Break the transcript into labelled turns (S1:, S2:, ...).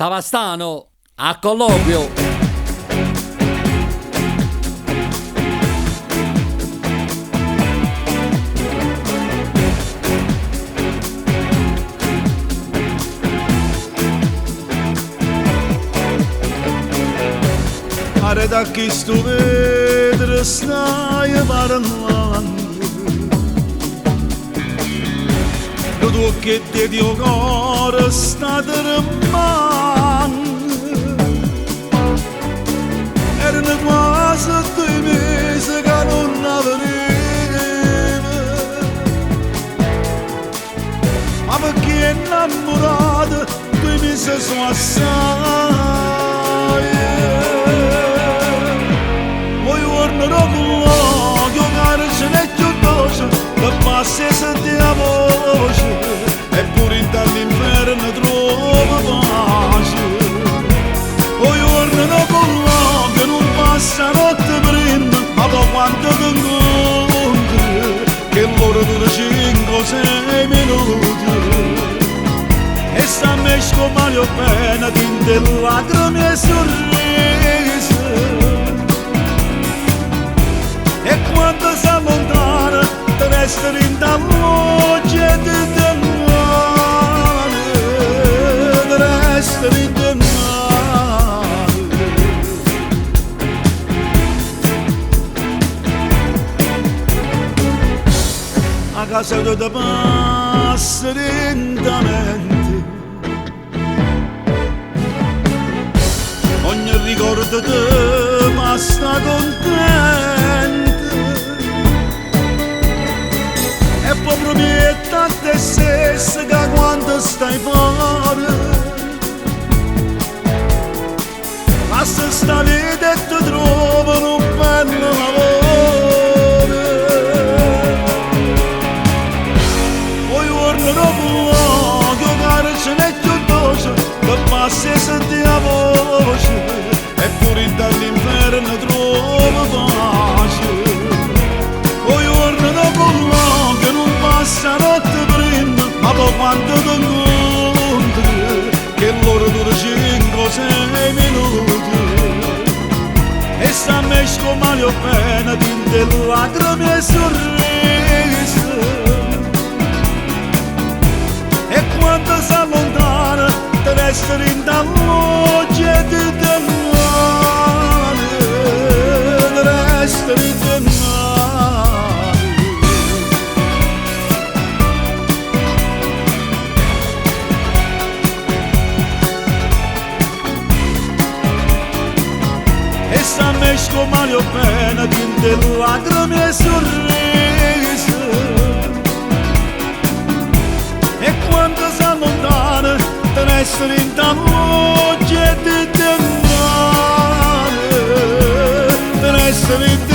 S1: Savastano a colloquio.
S2: Arada kistu vedrăsnaie varănlandu Ludu che te dio gore stadrman Erne guază tui mese ca non averive Ma perché innamorata tui mese sono assai se sentia voce eppure dall'inferno trova pace poi giorno con l'occhio non passa notte prima ma da quanto ti incontri che l'ora dura 5-6 minuti e sta mesco male o bene tinte lacrime e sorrisi e quando si allontana resta in da voce di mare, resta in da mare. A casa da passa lentamente, ogni ricordo te basta contento. E poi prometti a te stesso che quando stai fuori passa sta vita e ti trovano un bello lavoro poi giorno dopo l'occhio caro ce n'è più dolce che passa e senti la voce eppure dall'inferno trova pace poi giorno dopo passa notte prima, ma poi quando ti incontri, che l'ora dura 5-6 minuti, e sta mesco male o bene, tinte lacrime e sorrisi, e quando si allontana, te resta in da voce di mare, te resta in da mare. Sta mesco male o bene tinte lacrime e sorrisi e quando si allontana te resta in da voce di mare te resta in